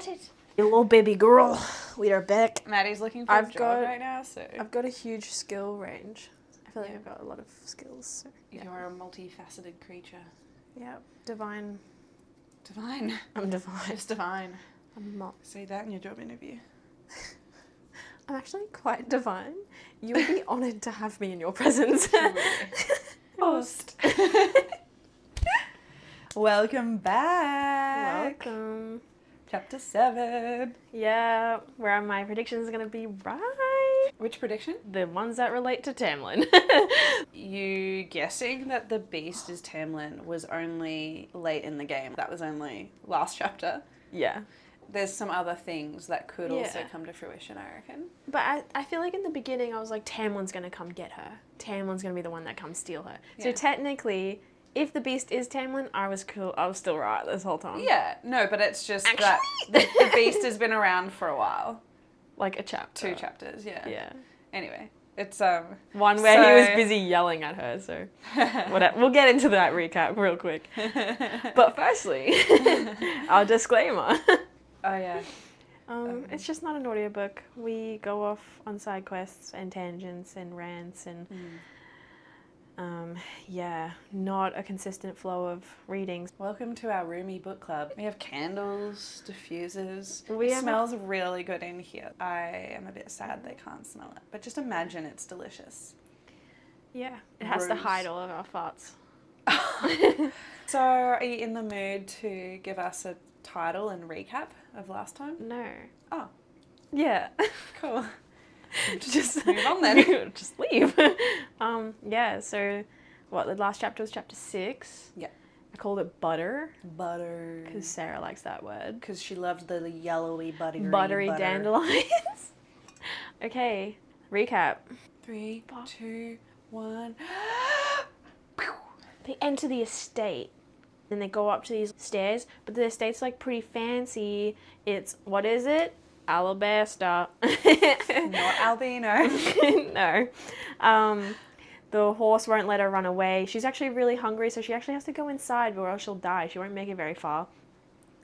started. Hello, baby girl. We are back. Maddie's looking for a job right now, so... I've got a huge skill range. I feel like I've got a lot of skills. So, yeah. You're a multifaceted creature. Yeah, divine. Divine. I'm divine. Just divine. I'm not. Say that in your job interview. I'm actually quite divine. You would be honoured to have me in your presence. Host. Welcome back. Welcome. Chapter 7. Yeah, where my predictions are going to be right. Which prediction? The ones that relate to Tamlin. You guessing that the beast is Tamlin was only late in the game. That was only last chapter. Yeah. There's some other things that could also come to fruition, I reckon. But I feel like in the beginning I was like, Tamlin's going to come get her. Tamlin's going to be the one that comes steal her. Yeah. So technically, if the beast is Tamlin, I was cool. I was still right this whole time. Yeah, no, but it's just that the beast has been around for a while. Like a chapter. 2 chapters, yeah. Yeah. Anyway, it's one where he was busy yelling at her, so we'll get into that recap real quick. But firstly, our disclaimer. Oh yeah. It's just not an audiobook. We go off on side quests and tangents and rants and not a consistent flow of readings. Welcome to our roomie book club. We have candles, diffusers. It smells really good in here. I am a bit sad they can't smell it, but just imagine it's delicious. Yeah, it has to hide all of our farts. So, are you in the mood to give us a title and recap of last time? No. Oh. Yeah. Cool. Just move on then. Just leave. So the last chapter was chapter 6. Yeah. I called it butter. Butter. Because Sarah likes that word. Because she loved the yellowy, buttery butter. Dandelions. Okay, recap. 3, 2, 1. They enter the estate. Then they go up to these stairs, but the estate's like pretty fancy. It's, what is it? Alabaster. Not albino. No. The horse won't let her run away. She's actually really hungry, so she actually has to go inside or else she'll die. She won't make it very far.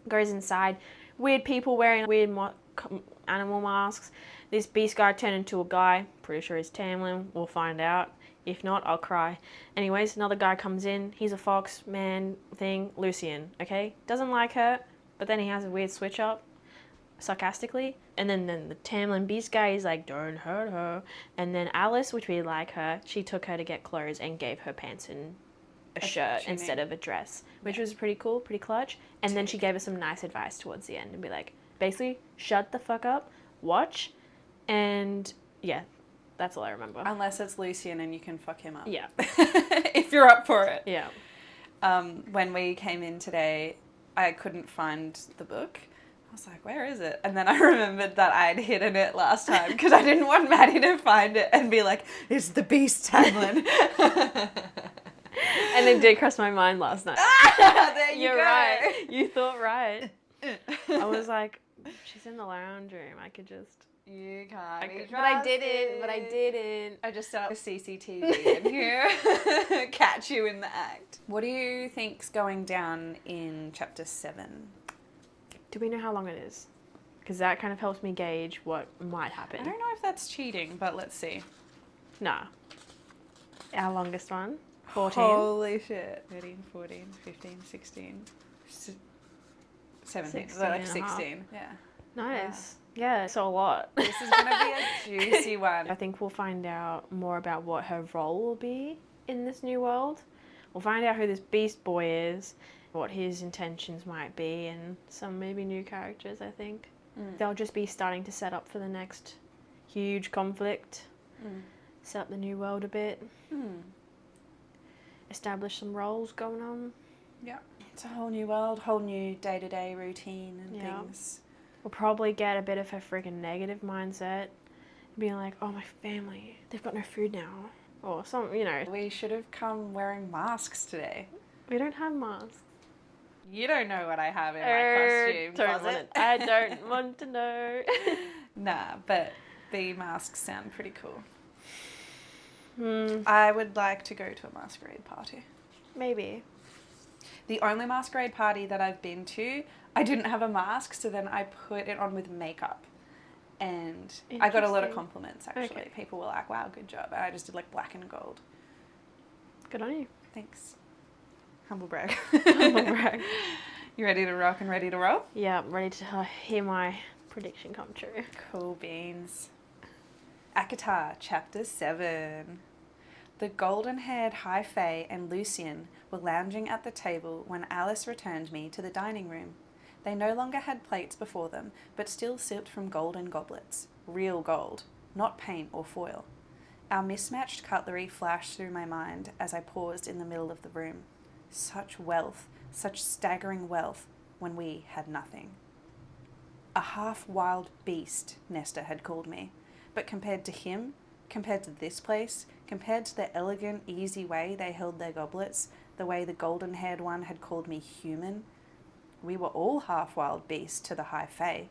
Goes inside. Weird people wearing weird animal masks. This beast guy turned into a guy. Pretty sure he's Tamlin. We'll find out. If not, I'll cry. Anyways, another guy comes in. He's a fox man thing. Lucian, okay? Doesn't like her, but then he has a weird switch up. Sarcastically, and then the Tamlin beast guy is like, don't hurt her. And then Alice, which we like her, she took her to get clothes and gave her pants and a shirt instead of a dress, which was pretty cool, pretty clutch. And then she gave us some nice advice towards the end and be like, basically, shut the fuck up, watch, and yeah, that's all I remember. Unless it's Lucian and you can fuck him up. Yeah. If you're up for it. Yeah. When we came in today, I couldn't find the book. I was like, where is it? And then I remembered that I'd hidden it last time because I didn't want Maddie to find it and be like, it's the beast, Tamlin. And it did cross my mind last night. There you You're go. right. You thought right. I was like, she's in the lounge room. I could just... You can't be But I didn't. I just set up a CCTV in here. Catch you in the act. What do you think's going down in chapter 7? Do we know how long it is? Because that kind of helps me gauge what might happen. I don't know if that's cheating, but let's see. Nah. Our longest one. 14. Holy shit. 13, 14, 15, 16, 17. 16 like 16. Yeah. Nice. Yeah, so a lot. This is going to be a juicy one. I think we'll find out more about what her role will be in this new world. We'll find out who this beast boy is, what his intentions might be, and some maybe new characters, I think. They'll just be starting to set up for the next huge conflict, set up the new world a bit, establish some roles going on. Yeah. It's a whole new world, whole new day-to-day routine and things. We'll probably get a bit of a freaking negative mindset, being like, oh, my family, they've got no food now. Or some, We should have come wearing masks today. We don't have masks. You don't know what I have in my costume closet. I don't want to know. Nah, but the masks sound pretty cool. I would like to go to a masquerade party. Maybe. The only masquerade party that I've been to, I didn't have a mask, so then I put it on with makeup. And I got a lot of Interesting. compliments, actually. Okay. People were like, wow, good job. And I just did like black and gold. Good on you. Thanks. Humble brag. Humble brag. You ready to rock and ready to roll? Yeah, I'm ready to hear my prediction come true. Cool beans. Akatar, Chapter 7. The golden-haired High Fae and Lucian were lounging at the table when Alice returned me to the dining room. They no longer had plates before them, but still sipped from golden goblets. Real gold, not paint or foil. Our mismatched cutlery flashed through my mind as I paused in the middle of the room. Such wealth, such staggering wealth, when we had nothing. A half-wild beast, Nesta had called me. But compared to him, compared to this place, compared to the elegant, easy way they held their goblets, the way the golden-haired one had called me human, we were all half-wild beasts to the High Fae,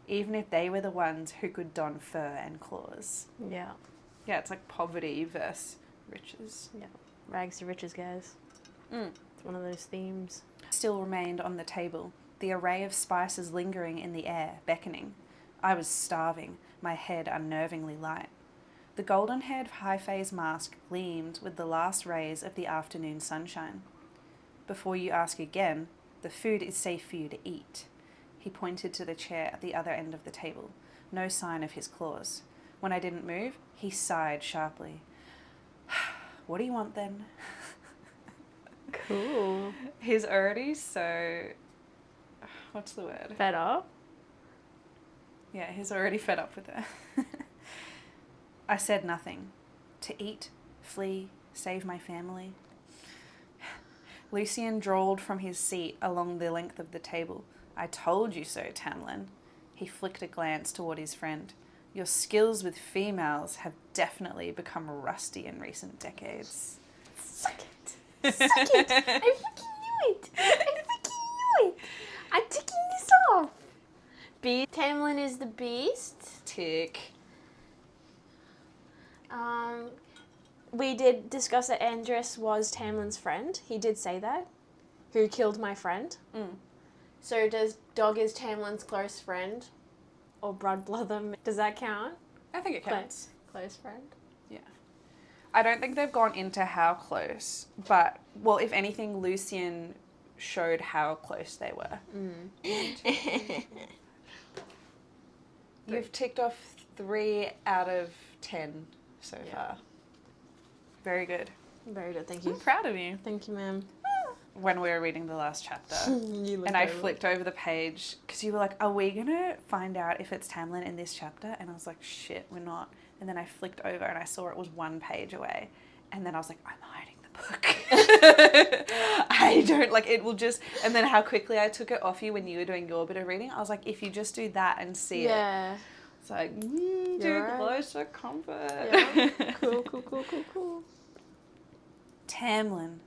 even if they were the ones who could don fur and claws. Yeah. Yeah, it's like poverty versus riches. Yeah. Rags to riches, guys. It's one of those themes. Still remained on the table, the array of spices lingering in the air, beckoning. I was starving, my head unnervingly light. The golden-haired High Fae's mask gleamed with the last rays of the afternoon sunshine. Before you ask again, the food is safe for you to eat. He pointed to the chair at the other end of the table. No sign of his claws. When I didn't move, he sighed sharply. What do you want then? Cool. He's already so... What's the word? Fed up? Yeah, he's already fed up with her. I said nothing. To eat, flee, save my family. Lucian drawled from his seat along the length of the table. I told you so, Tamlin. He flicked a glance toward his friend. Your skills with females have definitely become rusty in recent decades. Suck it. Suck it. I freaking knew it. I freaking knew it. I'm ticking this off. Tamlin is the beast. Tick. We did discuss that Andress was Tamlin's friend. He did say that. Who killed my friend. So does Dog is Tamlin's close friend? Or blood brother? Does that count? I think it counts. Close friend. Yeah. I don't think they've gone into how close, but, well, if anything, Lucian showed how close they were. You've ticked off 3 out of 10 so far. Very good. Very good, thank you. I'm proud of you. Thank you, ma'am. When we were reading the last chapter, and I flicked over the page, because you were like, are we going to find out if it's Tamlin in this chapter? And I was like, shit, we're not. And then I flicked over and I saw it was 1 page away. And then I was like, I'm hiding the book. I don't, like, it will just, and then how quickly I took it off you when you were doing your bit of reading. I was like, if you just do that and see it. It's like, too close for comfort. Yeah. Cool. Tamlin.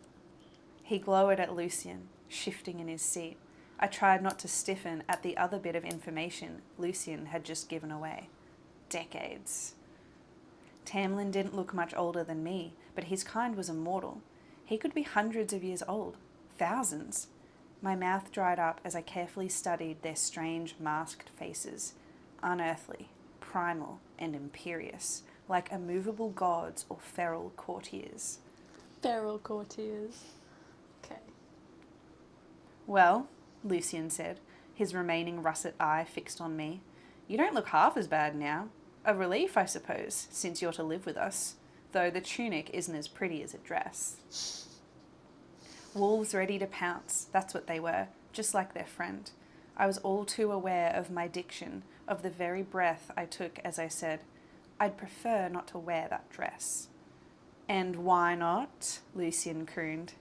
He glowered at Lucian, shifting in his seat. I tried not to stiffen at the other bit of information Lucian had just given away. Decades. Tamlin didn't look much older than me, but his kind was immortal. He could be hundreds of years old. Thousands. My mouth dried up as I carefully studied their strange, masked faces. Unearthly, primal, and imperious, like immovable gods or feral courtiers. Feral courtiers. Okay. Well, Lucian said, his remaining russet eye fixed on me. You don't look half as bad now. A relief, I suppose, since you're to live with us, though the tunic isn't as pretty as a dress. Wolves ready to pounce, that's what they were, just like their friend. I was all too aware of my diction, of the very breath I took as I said, I'd prefer not to wear that dress. And why not? Lucian crooned.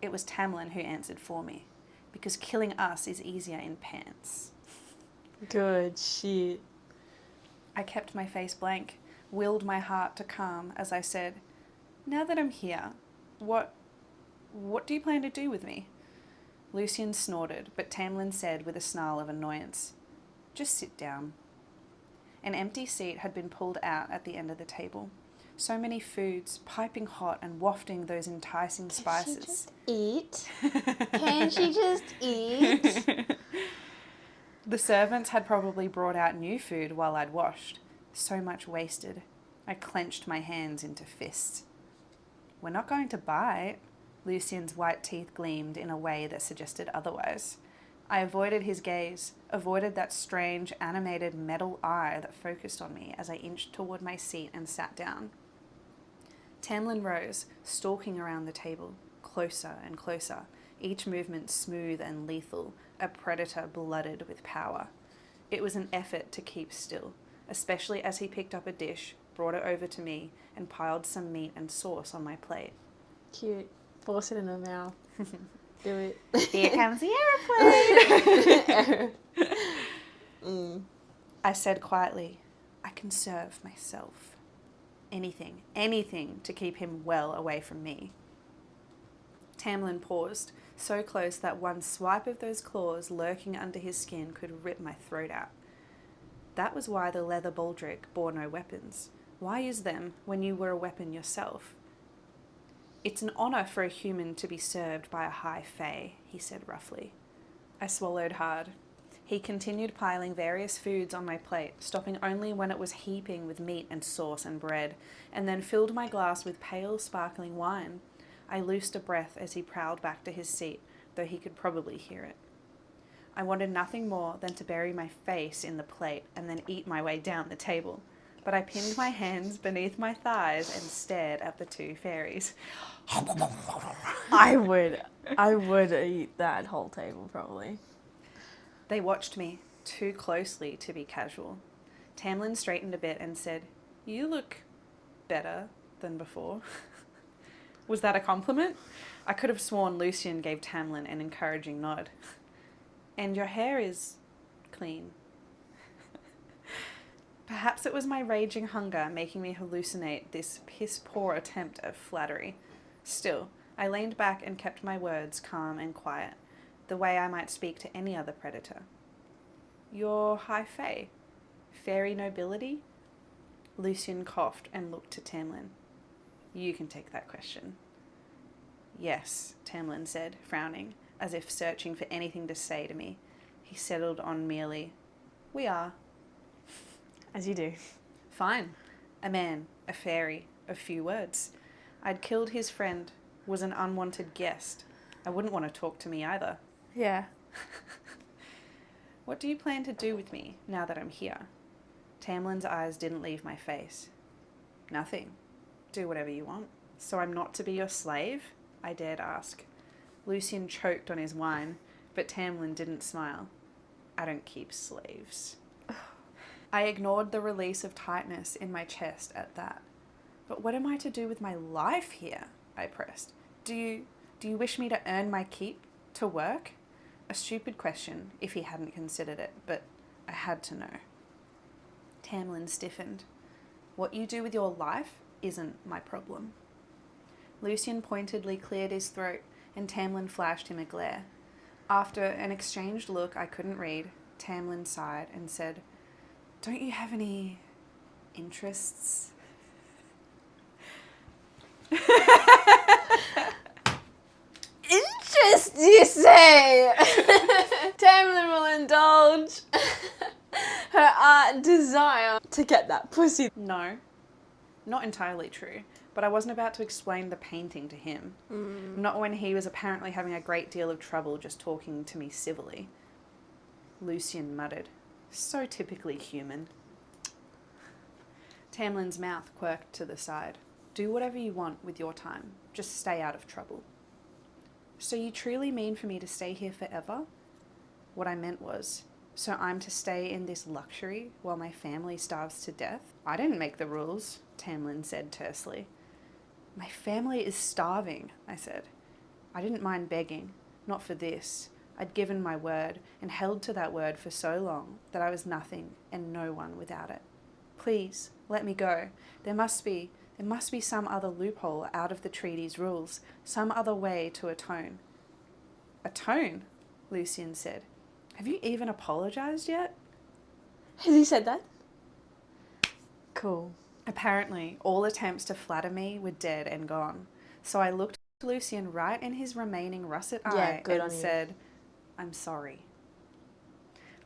It was Tamlin who answered for me, because killing us is easier in pants. Good shit. I kept my face blank, willed my heart to calm as I said, now that I'm here, what do you plan to do with me? Lucian snorted, but Tamlin said with a snarl of annoyance, just sit down. An empty seat had been pulled out at the end of the table. So many foods, piping hot and wafting those enticing spices. Eat? Can she just eat? The servants had probably brought out new food while I'd washed. So much wasted. I clenched my hands into fists. We're not going to bite. Lucien's white teeth gleamed in a way that suggested otherwise. I avoided his gaze, avoided that strange, animated metal eye that focused on me as I inched toward my seat and sat down. Tamlin rose, stalking around the table, closer and closer, each movement smooth and lethal, a predator blooded with power. It was an effort to keep still, especially as he picked up a dish, brought it over to me, and piled some meat and sauce on my plate. Cute. Force it in her mouth. Do it. Here comes the aeroplane! I said quietly, I can serve myself. Anything to keep him well away from me. Tamlin paused, so close that one swipe of those claws lurking under his skin could rip my throat out. That was why the leather baldric bore no weapons. Why use them when you were a weapon yourself? It's an honour for a human to be served by a high fae, he said roughly. I swallowed hard. He continued piling various foods on my plate, stopping only when it was heaping with meat and sauce and bread, and then filled my glass with pale, sparkling wine. I loosed a breath as he prowled back to his seat, though he could probably hear it. I wanted nothing more than to bury my face in the plate and then eat my way down the table, but I pinned my hands beneath my thighs and stared at the two fairies. I would eat that whole table probably. They watched me, too closely to be casual. Tamlin straightened a bit and said, You look better than before. Was that a compliment? I could have sworn Lucien gave Tamlin an encouraging nod. And your hair is clean. Perhaps it was my raging hunger making me hallucinate this piss-poor attempt at flattery. Still, I leaned back and kept my words calm and quiet, the way I might speak to any other predator. You're high fae? Fairy nobility? Lucien coughed and looked to Tamlin. You can take that question. Yes, Tamlin said, frowning, as if searching for anything to say to me. He settled on merely, We are. As you do. Fine. A man, a fairy, a few words. I'd killed his friend, was an unwanted guest. I wouldn't want to talk to me either. Yeah. What do you plan to do with me now that I'm here? Tamlin's eyes didn't leave my face. Nothing. Do whatever you want. So I'm not to be your slave? I dared ask. Lucien choked on his wine, but Tamlin didn't smile. I don't keep slaves. I ignored the release of tightness in my chest at that. But what am I to do with my life here? I pressed. Do you wish me to earn my keep? To work? A stupid question, if he hadn't considered it, but I had to know. Tamlin stiffened. What you do with your life isn't my problem. Lucien pointedly cleared his throat, and Tamlin flashed him a glare. After an exchanged look I couldn't read, Tamlin sighed and said, Don't you have any interests? Interest, you say? Tamlin will indulge her art desire to get that pussy. No, not entirely true, but I wasn't about to explain the painting to him. Not when he was apparently having a great deal of trouble just talking to me civilly. Lucien muttered, So typically human. Tamlin's mouth quirked to the side. Do whatever you want with your time. Just stay out of trouble. So you truly mean for me to stay here forever? What I meant was, so I'm to stay in this luxury while my family starves to death? I didn't make the rules, Tamlin said tersely. My family is starving, I said. I didn't mind begging, not for this. I'd given my word and held to that word for so long that I was nothing and no one without it. Please, let me go. There must be some other loophole out of the treaty's rules, some other way to atone. Atone? Lucien said. Have you even apologized yet? Has he said that? Cool. Apparently, all attempts to flatter me were dead and gone. So I looked Lucian right in his remaining russet eye good on and you. said, "I'm sorry."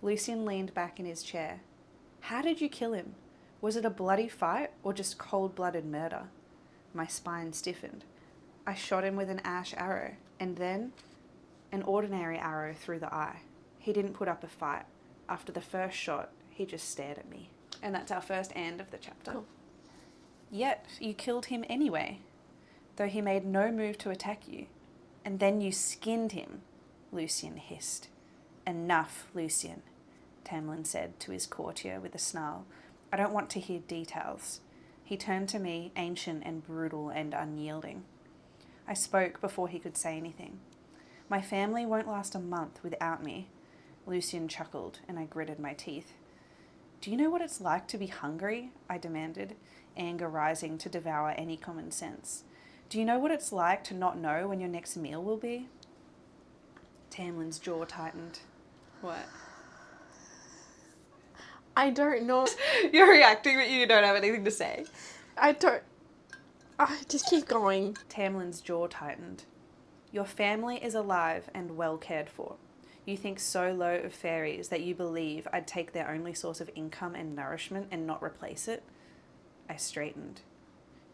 Lucian leaned back in his chair. "How did you kill him? Was it a bloody fight or just cold-blooded murder?" My spine stiffened. "I shot him with an ash arrow, and then an ordinary arrow through the eye. He didn't put up a fight. After the first shot, he just stared at me." And that's our first "and" of the chapter. Cool. "Yet you killed him anyway, though he made no move to attack you. And then you skinned him," Lucian hissed. "Enough, Lucian," Tamlin said to his courtier with a snarl. "I don't want to hear details." He turned to me, ancient and brutal and unyielding. I spoke before he could say anything. "My family won't last a month without me." Lucian chuckled, and I gritted my teeth. "Do you know what it's like to be hungry?" I demanded, anger rising to devour any common sense. "Do you know what it's like to not know when your next meal will be?" Tamlin's jaw tightened. What? I don't know. You're reacting, but you don't have anything to say. I don't. Just keep going. Tamlin's jaw tightened. "Your family is alive and well cared for. You think so low of fairies that you believe I'd take their only source of income and nourishment and not replace it?" I straightened.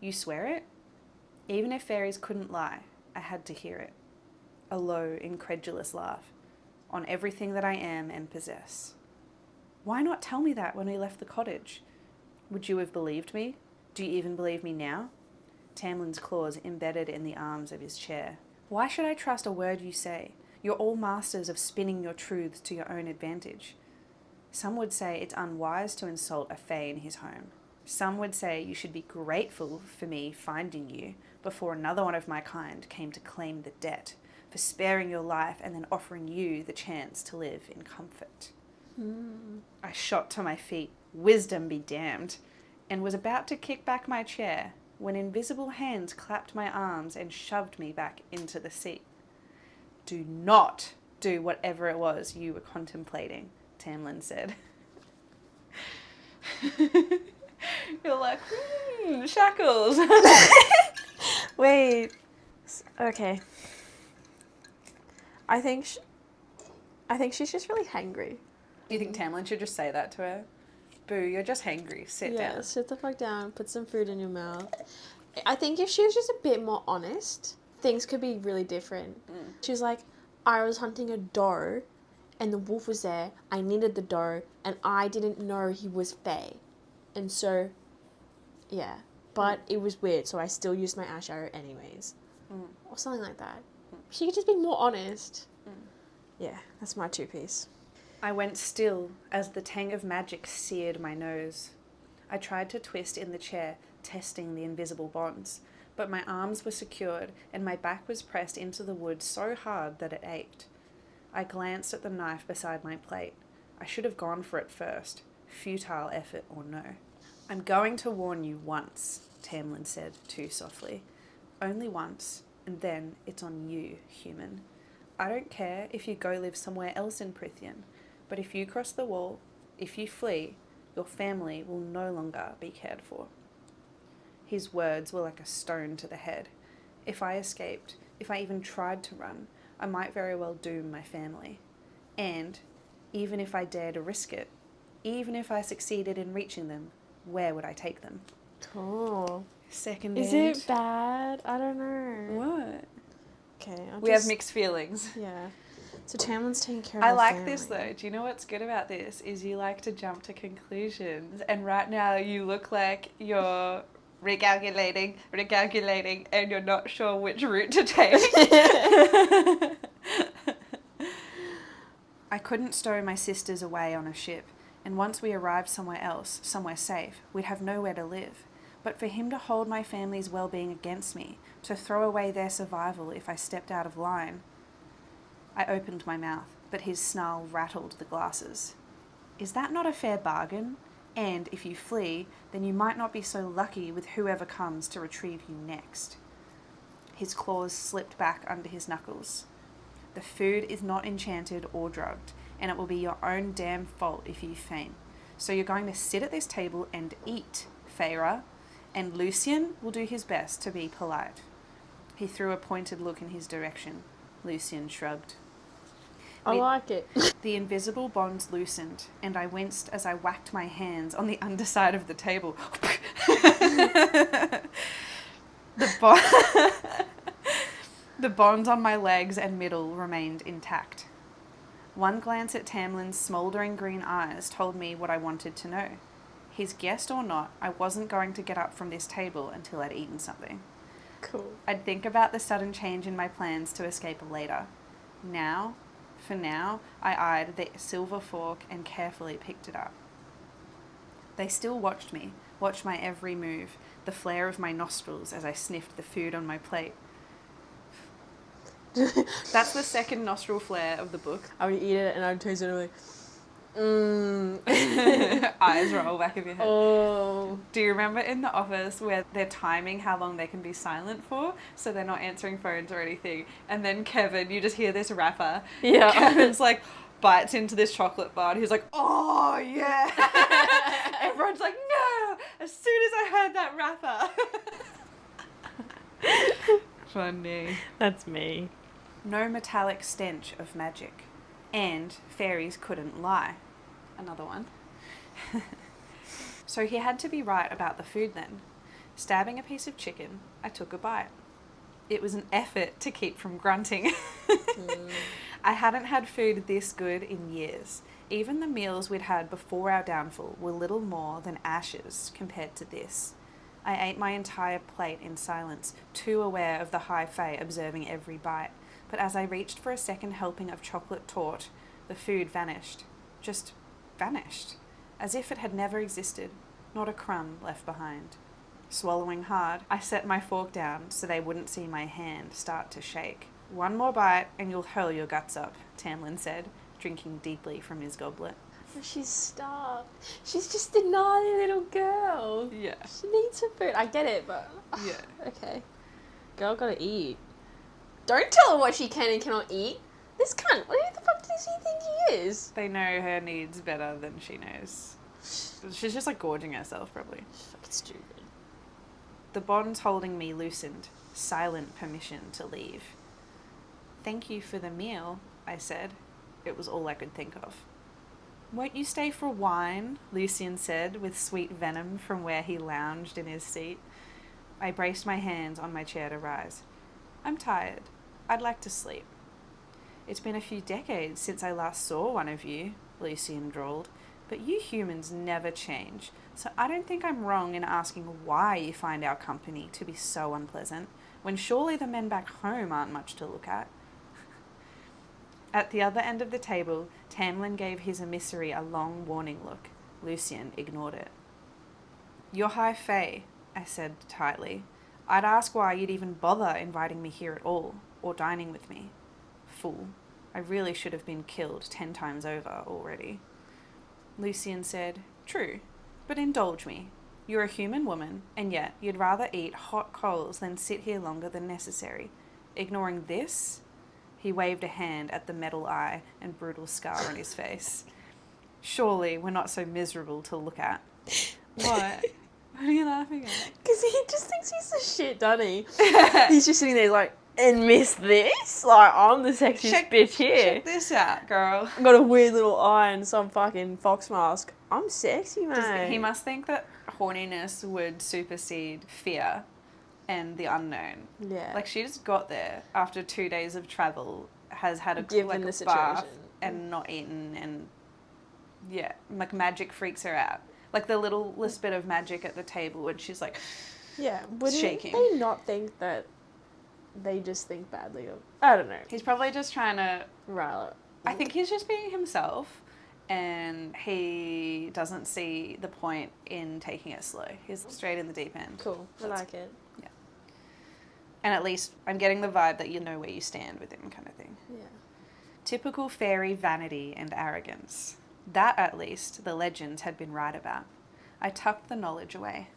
"You swear it?" Even if fairies couldn't lie, I had to hear it. A low, incredulous laugh. "On everything that I am and possess." "Why not tell me that when we left the cottage? Would you have believed me? Do you even believe me now?" Tamlin's claws embedded in the arms of his chair. "Why should I trust a word you say? You're all masters of spinning your truths to your own advantage. Some would say it's unwise to insult a fae in his home. Some would say you should be grateful for me finding you before another one of my kind came to claim the debt, for sparing your life and then offering you the chance to live in comfort." I shot to my feet, wisdom be damned, and was about to kick back my chair when invisible hands clapped my arms and shoved me back into the seat. "Do not do whatever it was you were contemplating," Tamlin said. You're like, shackles. Wait. Okay. I think she's just really hangry. Do you think Tamlin should just say that to her? "Boo, you're just hangry. Sit down." Sit the fuck down. Put some food in your mouth. I think if she was just a bit more honest, things could be really different. She's like, "I was hunting a doe, and the wolf was there. I needed the doe, and I didn't know he was fae. And so, yeah. But it was weird, so I still used my ash arrow anyways." Or something like that. She could just be more honest. Yeah, that's my two-piece. I went still as the tang of magic seared my nose. I tried to twist in the chair, testing the invisible bonds, but my arms were secured and my back was pressed into the wood so hard that it ached. I glanced at the knife beside my plate. I should have gone for it first, futile effort or no. "I'm going to warn you once," Tamlin said too softly. "Only once, and then it's on you, human. I don't care if you go live somewhere else in Prithian, but if you cross the wall, if you flee, your family will no longer be cared for." His words were like a stone to the head. If I escaped, if I even tried to run, I might very well doom my family. And, even if I dared to risk it, even if I succeeded in reaching them, where would I take them? Cool. Second Is end. it bad? I don't know. What? Okay, We have mixed feelings. Yeah. So Tamlin's taking care of I her like family. this though. Do you know what's good about this? Is you like to jump to conclusions. And right now you look like you're recalculating, and you're not sure which route to take. I couldn't stow my sisters away on a ship, and once we arrived somewhere else, somewhere safe, we'd have nowhere to live. But for him to hold my family's well-being against me, to throw away their survival if I stepped out of line... I opened my mouth, but his snarl rattled the glasses. "Is that not a fair bargain? And if you flee, then you might not be so lucky with whoever comes to retrieve you next." His claws slipped back under his knuckles. "The food is not enchanted or drugged, and it will be your own damn fault if you faint. So you're going to sit at this table and eat, Feyre. and Lucien will do his best to be polite. He threw a pointed look in his direction. Lucien shrugged. I like it. The invisible bonds loosened, and I winced as I whacked my hands on the underside of the table. The bonds on my legs and middle remained intact. One glance at Tamlin's smouldering green eyes told me what I wanted to know. His guest or not, I wasn't going to get up from this table until I'd eaten something. Cool. I'd think about the sudden change in my plans to escape later. For now, I eyed the silver fork and carefully picked it up. They still watched me, watched my every move, the flare of my nostrils as I sniffed the food on my plate. That's the second nostril flare of the book. I would eat it and I'd taste it and Eyes roll back of your head. Oh. Do you remember in The Office where they're timing how long they can be silent for, so they're not answering phones or anything, and then Kevin, you just hear this rapper. Yeah. Kevin's like bites into this chocolate bar and he's like, oh yeah. Everyone's like, no, as soon as I heard that rapper. Funny. That's me. No metallic stench of magic. And fairies couldn't lie. Another one. So he had to be right about the food then. Stabbing a piece of chicken, I took a bite. It was an effort to keep from grunting. I hadn't had food this good in years. Even the meals we'd had before our downfall were little more than ashes compared to this. I ate my entire plate in silence, too aware of the high fae observing every bite. But as I reached for a second helping of chocolate torte, the food vanished. Just vanished. As if it had never existed. Not a crumb left behind. Swallowing hard, I set my fork down so they wouldn't see my hand start to shake. One more bite and you'll hurl your guts up, Tamlin said, drinking deeply from his goblet. She's starved. She's just a naughty little girl. Yeah. She needs her food. I get it, but... Yeah. Okay. Girl gotta eat. Don't tell her what she can and cannot eat. This cunt, who the fuck does he think he is? They know her needs better than she knows. She's just like gorging herself, probably. She's fucking stupid. The bonds holding me loosened. Silent permission to leave. Thank you for the meal, I said. It was all I could think of. Won't you stay for wine? Lucien said, with sweet venom from where he lounged in his seat. I braced my hands on my chair to rise. I'm tired. I'd like to sleep. It's been a few decades since I last saw one of you, Lucien drawled, but you humans never change, so I don't think I'm wrong in asking why you find our company to be so unpleasant, when surely the men back home aren't much to look at. At the other end of the table, Tamlin gave his emissary a long warning look. Lucien ignored it. You're high fae, I said tightly. I'd ask why you'd even bother inviting me here at all, or dining with me. Fool. I really should have been killed 10 times over already. Lucien said, True, but indulge me. You're a human woman, and yet you'd rather eat hot coals than sit here longer than necessary. Ignoring this? He waved a hand at the metal eye and brutal scar on his face. Surely we're not so miserable to look at. What? What are you laughing at? Because he just thinks he's the shit, doesn't he? He's just sitting there like, and miss this? Like, I'm the sexiest bitch here. Check this out, girl. I've got a weird little eye and some fucking fox mask. I'm sexy, mate. He must think that horniness would supersede fear and the unknown. Yeah. Like, she just got there after 2 days of travel, has had a Given the bath situation. and not eaten, and yeah, like magic freaks her out. Like the littlest bit of magic at the table when she's like, yeah. Wouldn't shaking. they not think that they just think badly of... I don't know. He's probably just trying to... Right. I think he's just being himself, and he doesn't see the point in taking it slow. He's straight in the deep end. Cool. I like it. Yeah. And at least I'm getting the vibe that you know where you stand with him, kind of thing. Yeah. Typical fairy vanity and arrogance. That, at least, the legends had been right about. I tucked the knowledge away.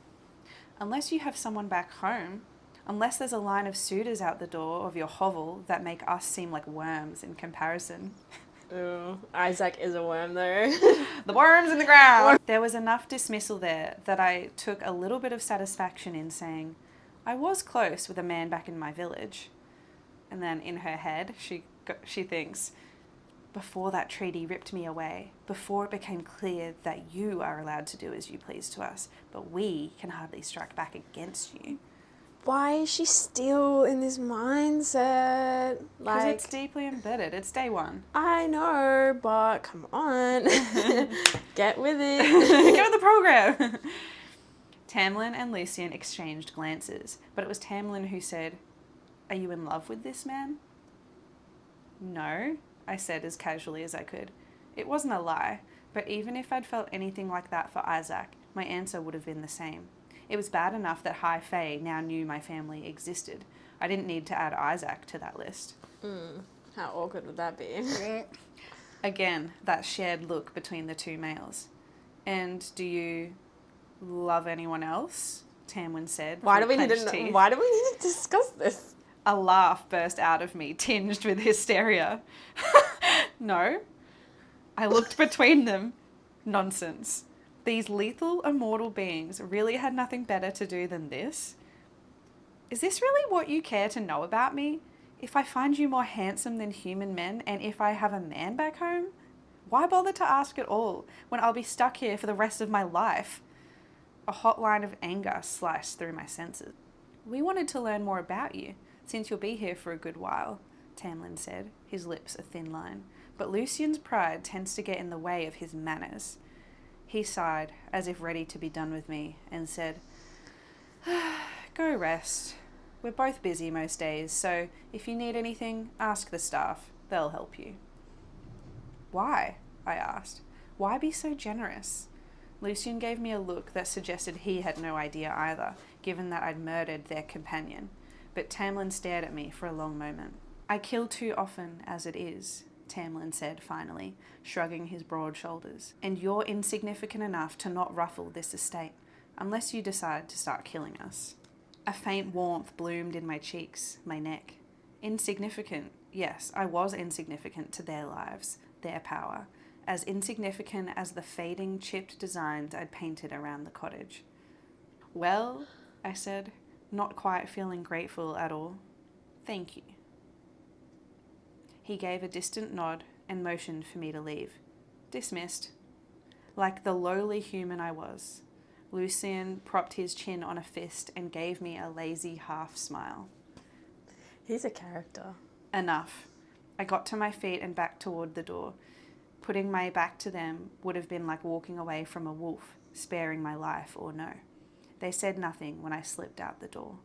Unless you have someone back home, unless there's a line of suitors out the door of your hovel that make us seem like worms in comparison. Ooh, Isaac is a worm though. The worms in the ground. There was enough dismissal there that I took a little bit of satisfaction in saying, I was close with a man back in my village. And then in her head, she thinks, before that treaty ripped me away, before it became clear that you are allowed to do as you please to us, but we can hardly strike back against you. Why is she still in this mindset? Because it's deeply embedded. It's day one. I know, but come on. Get with it. Get with the program. Tamlin and Lucian exchanged glances, but it was Tamlin who said, are you in love with this man? No, I said as casually as I could. It wasn't a lie, but even if I'd felt anything like that for Isaac, my answer would have been the same. It was bad enough that High Fae now knew my family existed. I didn't need to add Isaac to that list. How awkward would that be? Again, that shared look between the two males. And do you love anyone else? Tamlin said. Why do we need to discuss this? A laugh burst out of me, tinged with hysteria. No. I looked between them. Nonsense. These lethal, immortal beings really had nothing better to do than this? Is this really what you care to know about me? If I find you more handsome than human men, and if I have a man back home? Why bother to ask at all, when I'll be stuck here for the rest of my life? A hot line of anger sliced through my senses. We wanted to learn more about you, since you'll be here for a good while, Tamlin said, his lips a thin line. But Lucian's pride tends to get in the way of his manners. He sighed, as if ready to be done with me, and said, go rest. We're both busy most days, so if you need anything, ask the staff. They'll help you. Why? I asked. Why be so generous? Lucian gave me a look that suggested he had no idea either, given that I'd murdered their companion. But Tamlin stared at me for a long moment. I kill too often as it is, Tamlin said finally, shrugging his broad shoulders. And you're insignificant enough to not ruffle this estate, unless you decide to start killing us. A faint warmth bloomed in my cheeks, my neck. Insignificant, yes, I was insignificant to their lives, their power, as insignificant as the fading, chipped designs I'd painted around the cottage. Well, I said, not quite feeling grateful at all. Thank you. He gave a distant nod and motioned for me to leave. Dismissed. Like the lowly human I was, Lucian propped his chin on a fist and gave me a lazy half smile. He's a character. Enough. I got to my feet and back toward the door. Putting my back to them would have been like walking away from a wolf, sparing my life or no. They said nothing when I slipped out the door.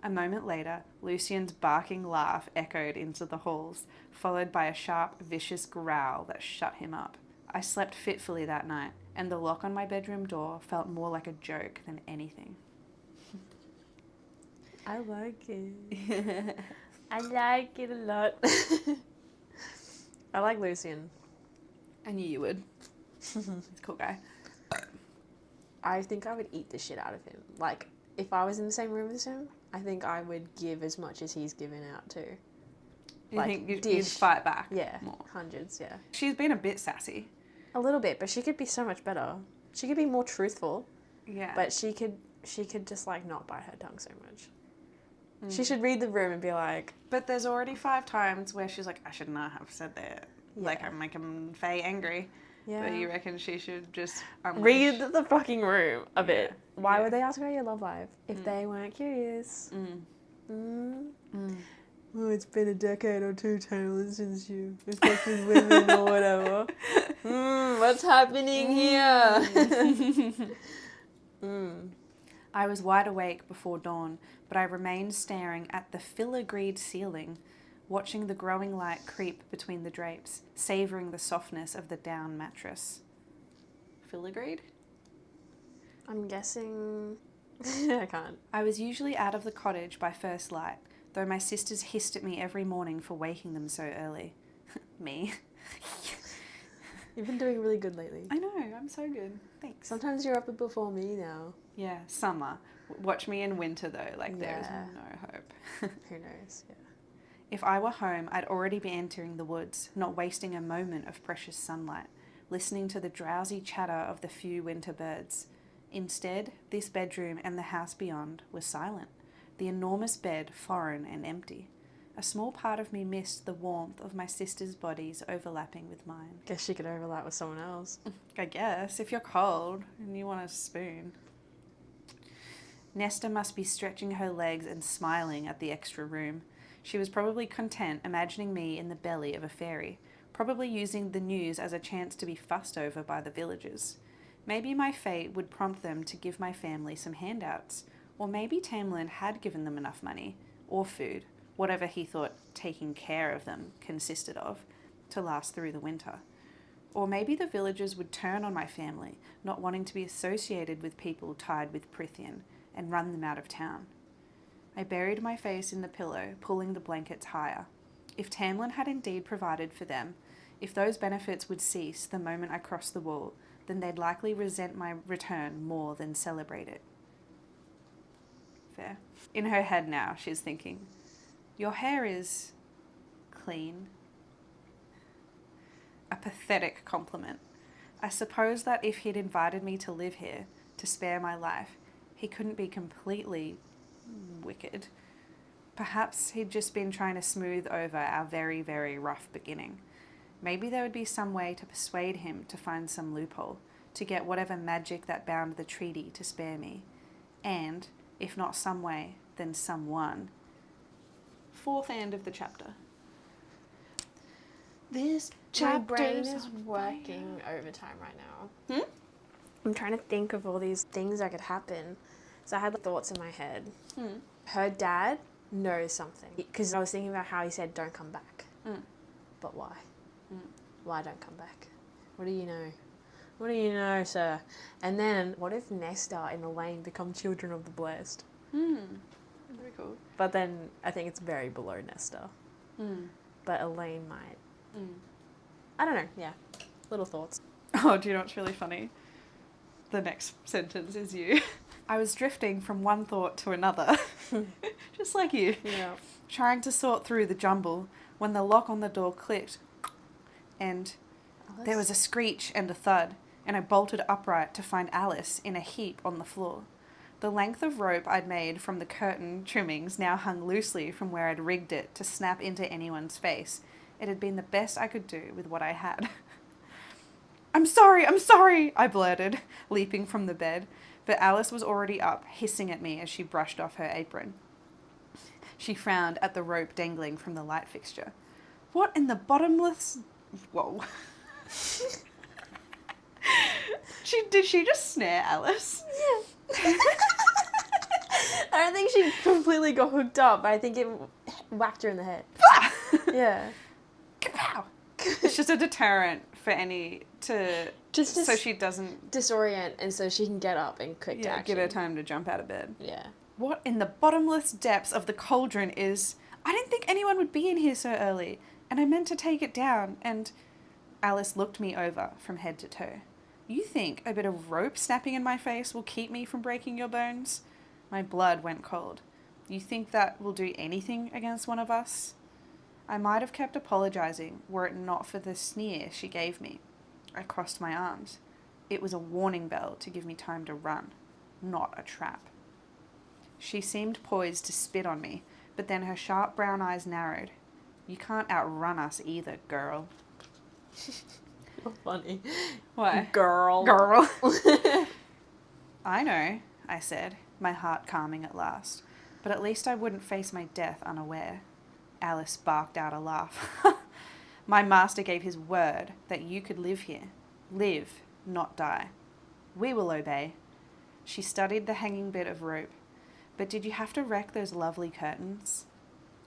A moment later, Lucian's barking laugh echoed into the halls, followed by a sharp, vicious growl that shut him up. I slept fitfully that night, and the lock on my bedroom door felt more like a joke than anything. I like it. I like it a lot. I like Lucian. I knew you would. He's a cool guy. I think I would eat the shit out of him. Like, if I was in the same room as him, I think I would give as much as he's given out too. You think you'd fight back? Yeah, more. hundreds, yeah. She's been a bit sassy. A little bit, but she could be so much better. She could be more truthful. Yeah. But she could just like not bite her tongue so much. She should read the room and be like... But there's already 5 times where she's like, I should not have said that. Yeah. Like, I'm making Faye angry. Yeah. But you reckon she should just unleash? Read the fucking room a bit. Why would they ask about your love life if they weren't curious? Oh, it's been a decade or two, Taylor, since you slept with women or whatever. What's happening here? I was wide awake before dawn, but I remained staring at the filigreed ceiling, watching the growing light creep between the drapes, savouring the softness of the down mattress. Filigreed? I'm guessing... I can't. I was usually out of the cottage by first light, though my sisters hissed at me every morning for waking them so early. Me. You've been doing really good lately. I know, I'm so good. Thanks. Sometimes you're up before me now. Yeah, summer. Watch me in winter though, like there's no hope. Who knows, yeah. If I were home, I'd already be entering the woods, not wasting a moment of precious sunlight, listening to the drowsy chatter of the few winter birds. Instead, this bedroom and the house beyond were silent, the enormous bed foreign and empty. A small part of me missed the warmth of my sisters' bodies overlapping with mine. Guess she could overlap with someone else. I guess, if you're cold and you want a spoon. Nesta must be stretching her legs and smiling at the extra room. She was probably content imagining me in the belly of a fairy, probably using the news as a chance to be fussed over by the villagers. Maybe my fate would prompt them to give my family some handouts, or maybe Tamlin had given them enough money, or food, whatever he thought taking care of them consisted of, to last through the winter. Or maybe the villagers would turn on my family, not wanting to be associated with people tied with Prithian, and run them out of town. I buried my face in the pillow, pulling the blankets higher. If Tamlin had indeed provided for them, if those benefits would cease the moment I crossed the wall, then they'd likely resent my return more than celebrate it. Fair. In her head now, she's thinking, your hair is clean. A pathetic compliment. I suppose that if he'd invited me to live here, to spare my life, he couldn't be completely wicked. Perhaps he'd just been trying to smooth over our very, very rough beginning. Maybe there would be some way to persuade him to find some loophole, to get whatever magic that bound the treaty to spare me. And, if not some way, then someone. Fourth end of the chapter. This My brain chapter's is working overtime right now. Hmm? I'm trying to think of all these things that could happen. So I had thoughts in my head. Her dad knows something. Because I was thinking about how he said, don't come back. But why? Why don't come back? What do you know? What do you know, sir? And then, what if Nesta and Elaine become children of the blessed? Very cool. But then, I think it's very below Nesta. But Elaine might. I don't know, yeah. Little thoughts. Oh, do you know what's really funny? The next sentence is you. I was drifting from one thought to another, just like you, Yeah. trying to sort through the jumble when the lock on the door clicked and there was a screech and a thud, and I bolted upright to find Alice in a heap on the floor. The length of rope I'd made from the curtain trimmings now hung loosely from where I'd rigged it to snap into anyone's face. It had been the best I could do with what I had. I'm sorry, I blurted, leaping from the bed, but Alice was already up, hissing at me as she brushed off her apron. She frowned at the rope dangling from the light fixture. What in the bottomless... Whoa. Did she just snare Alice? Yeah. I don't think she completely got hooked up, but I think it whacked her in the head. Yeah. Kapow! It's just a deterrent for any to... Just so she doesn't... disorient, and so she can get up and quick to action. give her time to jump out of bed. Yeah. What in the bottomless depths of the cauldron is... I didn't think anyone would be in here so early, and I meant to take it down, and... Alice looked me over from head to toe. You think a bit of rope snapping in my face will keep me from breaking your bones? My blood went cold. You think that will do anything against one of us? I might have kept apologizing were it not for the sneer she gave me. I crossed my arms. It was a warning bell to give me time to run, not a trap. She seemed poised to spit on me, but then her sharp brown eyes narrowed. You can't outrun us either, girl. Funny. What? Girl. I know, I said, my heart calming at last. But at least I wouldn't face my death unaware. Alice barked out a laugh. My master gave his word that you could live here. Live, not die. We will obey. She studied the hanging bit of rope. But did you have to wreck those lovely curtains?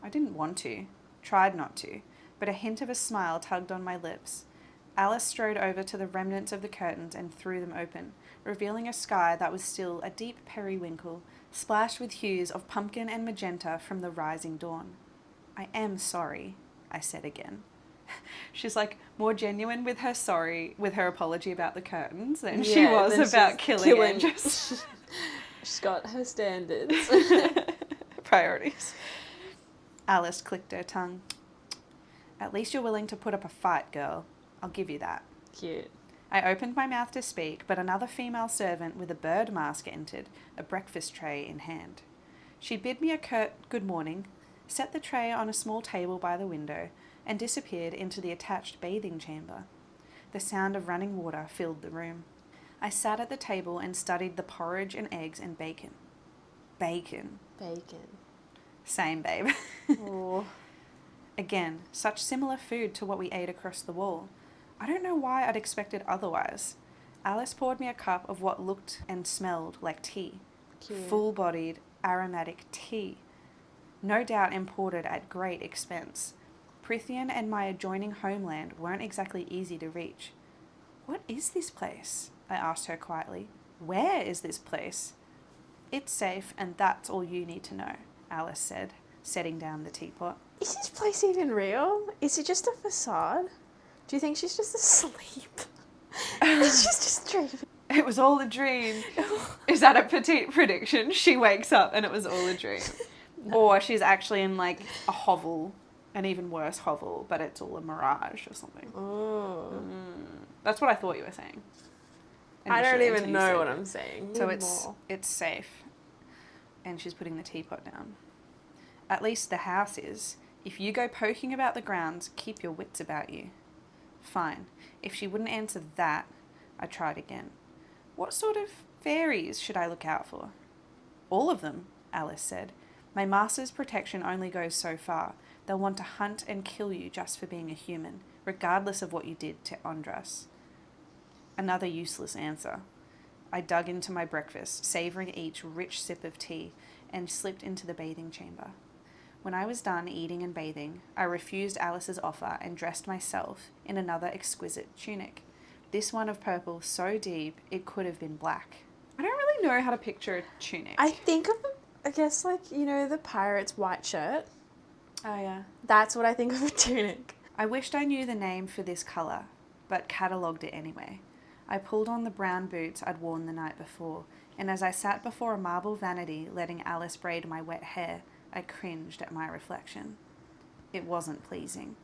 I didn't want to. Tried not to. But a hint of a smile tugged on my lips. Alice strode over to the remnants of the curtains and threw them open, revealing a sky that was still a deep periwinkle, splashed with hues of pumpkin and magenta from the rising dawn. I am sorry, I said again. She's like more genuine with her sorry, with her apology about the curtains than she was about killing Andrews. She's got her standards. Priorities. Alice clicked her tongue. At least you're willing to put up a fight, girl. I'll give you that. Cute. I opened my mouth to speak, but another female servant with a bird mask entered, a breakfast tray in hand. She bid me a curt good morning, set the tray on a small table by the window, and disappeared into the attached bathing chamber. The sound of running water filled the room. I sat at the table and studied the porridge and eggs and bacon. Bacon. Same, babe. Oh. Again, such similar food to what we ate across the wall. I don't know why I'd expected otherwise. Alice poured me a cup of what looked and smelled like tea. Cute. Full-bodied, aromatic tea. No doubt imported at great expense. Prithian and my adjoining homeland weren't exactly easy to reach. What is this place? I asked her quietly. Where is this place? It's safe, and that's all you need to know, Alice said, setting down the teapot. Is this place even real? Is it just a facade? Do you think she's just asleep? She's just dreaming. It was all a dream. Is that a petite prediction? She wakes up and it was all a dream. No. Or she's actually in like a hovel, an even worse hovel, but it's all a mirage or something. Oh. That's what I thought you were saying. I don't even know what I'm saying. So it's safe. And she's putting the teapot down. At least the house is. If you go poking about the grounds, keep your wits about you. Fine. If she wouldn't answer that, I tried again. What sort of fairies should I look out for? All of them, Alice said. My master's protection only goes so far. They'll want to hunt and kill you just for being a human, regardless of what you did to Andras. Another useless answer. I dug into my breakfast, savouring each rich sip of tea, and slipped into the bathing chamber. When I was done eating and bathing, I refused Alice's offer and dressed myself in another exquisite tunic. This one of purple so deep it could have been black. I don't really know how to picture a tunic. I think of, I guess, like, you know, the pirate's white shirt. Oh, yeah. That's what I think of a tunic. I wished I knew the name for this colour, but catalogued it anyway. I pulled on the brown boots I'd worn the night before, and as I sat before a marble vanity letting Alice braid my wet hair, I cringed at my reflection. It wasn't pleasing,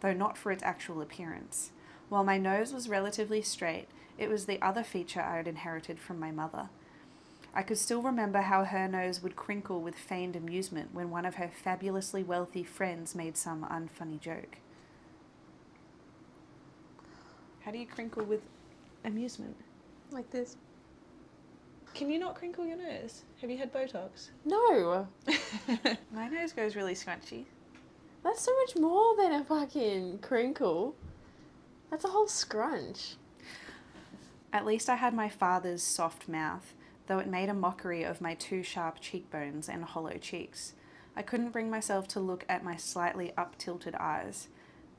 though not for its actual appearance. While my nose was relatively straight, it was the other feature I had inherited from my mother. I could still remember how her nose would crinkle with feigned amusement when one of her fabulously wealthy friends made some unfunny joke. How do you crinkle with amusement? Like this. Can you not crinkle your nose? Have you had Botox? No. My nose goes really scrunchy. That's so much more than a fucking crinkle. That's a whole scrunch. At least I had my father's soft mouth, though it made a mockery of my too sharp cheekbones and hollow cheeks. I couldn't bring myself to look at my slightly up-tilted eyes.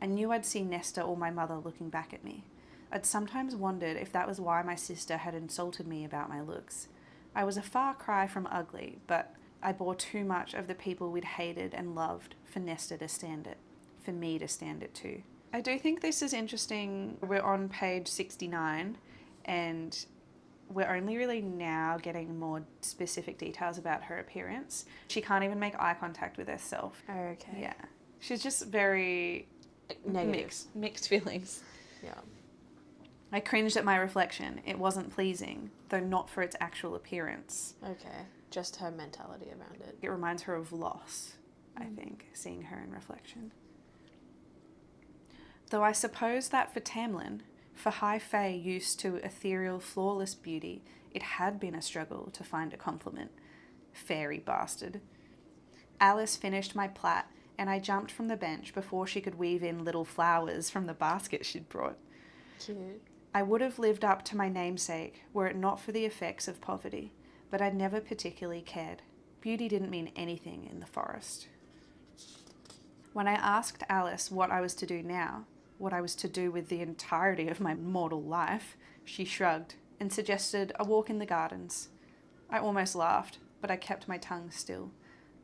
I knew I'd see Nesta or my mother looking back at me. I'd sometimes wondered if that was why my sister had insulted me about my looks. I was a far cry from ugly, but I bore too much of the people we'd hated and loved for Nesta to stand it, for me to stand it too. I do think this is interesting. We're on page 69, and we're only really now getting more specific details about her appearance. She can't even make eye contact with herself. Okay. Yeah. She's just very Negative. Mixed feelings. Yeah. I cringed at my reflection. It wasn't pleasing, though not for its actual appearance. Okay. Just her mentality around it. It reminds her of loss, I think, seeing her in reflection. Though I suppose that for Tamlin, for High Fae used to ethereal, flawless beauty, it had been a struggle to find a compliment. Fairy bastard. Alice finished my plait, and I jumped from the bench before she could weave in little flowers from the basket she'd brought. Cute. I would have lived up to my namesake were it not for the effects of poverty, but I'd never particularly cared. Beauty didn't mean anything in the forest. When I asked Alice what I was to do now, what I was to do with the entirety of my mortal life, she shrugged and suggested a walk in the gardens. I almost laughed, but I kept my tongue still.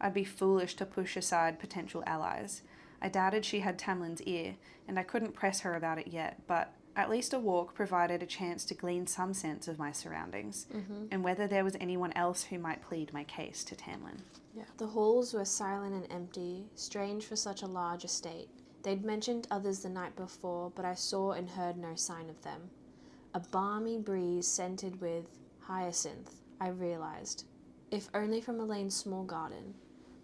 I'd be foolish to push aside potential allies. I doubted she had Tamlin's ear, and I couldn't press her about it yet, but At least a walk provided a chance to glean some sense of my surroundings and whether there was anyone else who might plead my case to Tamlin. Yeah. The halls were silent and empty, strange for such a large estate. They'd mentioned others the night before, but I saw and heard no sign of them. A balmy breeze scented with hyacinth, I realized, if only from Elaine's small garden,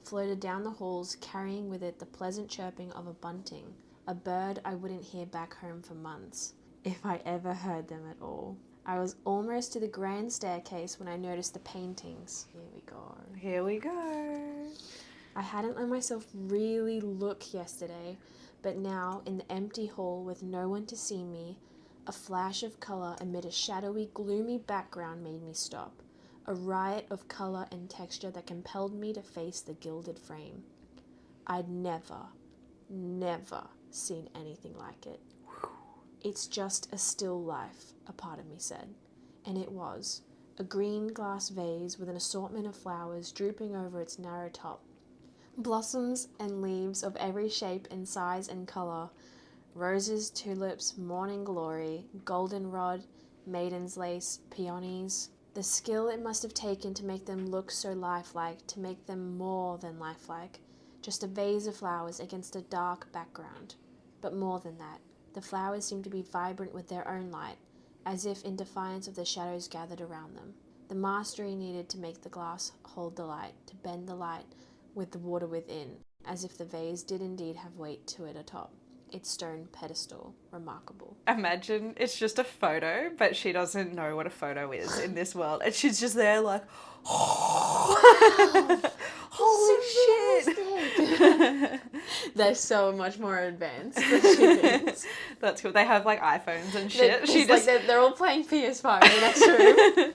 floated down the halls, carrying with it the pleasant chirping of a bunting, a bird I wouldn't hear back home for months, if I ever heard them at all. I was almost to the grand staircase when I noticed the paintings. Here we go. Here we go. I hadn't let myself really look yesterday, but now, in the empty hall with no one to see me, a flash of colour amid a shadowy, gloomy background made me stop. A riot of colour and texture that compelled me to face the gilded frame. I'd never seen anything like it. It's just a still life, a part of me said. And it was. A green glass vase with an assortment of flowers drooping over its narrow top. Blossoms and leaves of every shape and size and colour. Roses, tulips, morning glory, goldenrod, maiden's lace, peonies. The skill it must have taken to make them look so lifelike, to make them more than lifelike. Just a vase of flowers against a dark background. But more than that, the flowers seemed to be vibrant with their own light, as if in defiance of the shadows gathered around them. The mastery needed to make the glass hold the light, to bend the light with the water within, as if the vase did indeed have weight to it atop. Its stone pedestal, remarkable. Imagine it's just a photo, but she doesn't know what a photo is in this world. And she's just there like, oh, Wow, holy shit. They're so much more advanced than she thinks. That's cool. They have like iPhones and shit. They're all playing PS5 in the next room.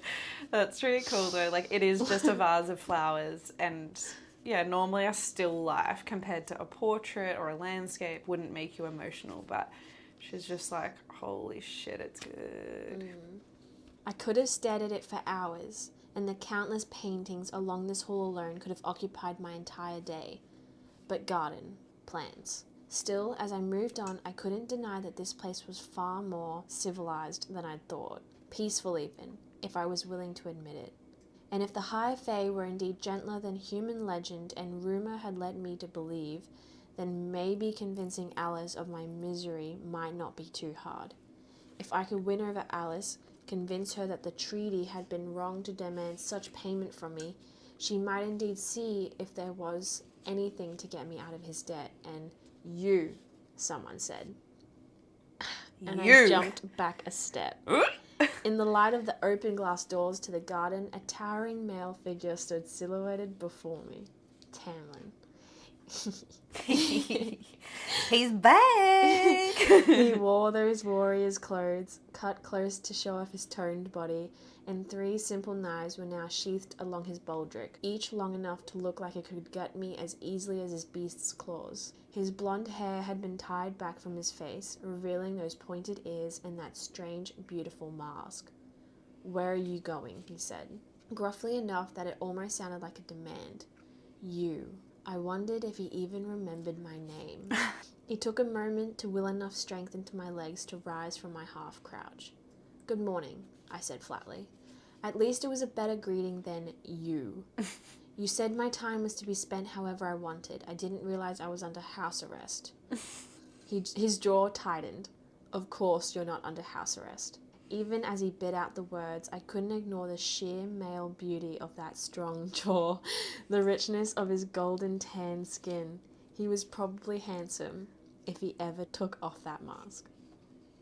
That's really cool though. Like it is just a vase of flowers and yeah, normally a still life compared to a portrait or a landscape wouldn't make you emotional, but she's just like, holy shit, it's good. I could have stared at it for hours, and the countless paintings along this hall alone could have occupied my entire day. But garden, plants. Still, as I moved on, I couldn't deny that this place was far more civilized than I'd thought. Peaceful even, if I was willing to admit it. And if the high fae were indeed gentler than human legend and rumour had led me to believe, then maybe convincing Alice of my misery might not be too hard. If I could win over Alice, convince her that the treaty had been wrong to demand such payment from me, she might indeed see if there was anything to get me out of his debt. And you, someone said. And I jumped back a step. In the light of the open glass doors to the garden, a towering male figure stood silhouetted before me. Tamlin. He's back! He wore those warrior's clothes, cut close to show off his toned body, and 3 simple knives were now sheathed along his baldric, each long enough to look like it could gut me as easily as his beast's claws. His blonde hair had been tied back from his face, revealing those pointed ears and that strange, beautiful mask. "Where are you going?" he said, gruffly enough that it almost sounded like a demand. "You." I wondered if he even remembered my name. It took a moment to will enough strength into my legs to rise from my half-crouch. "Good morning," I said flatly. At least it was a better greeting than "you." "You said my time was to be spent however I wanted. I didn't realize I was under house arrest." His jaw tightened. "Of course you're not under house arrest." Even as he bit out the words, I couldn't ignore the sheer male beauty of that strong jaw, the richness of his golden tan skin. He was probably handsome if he ever took off that mask.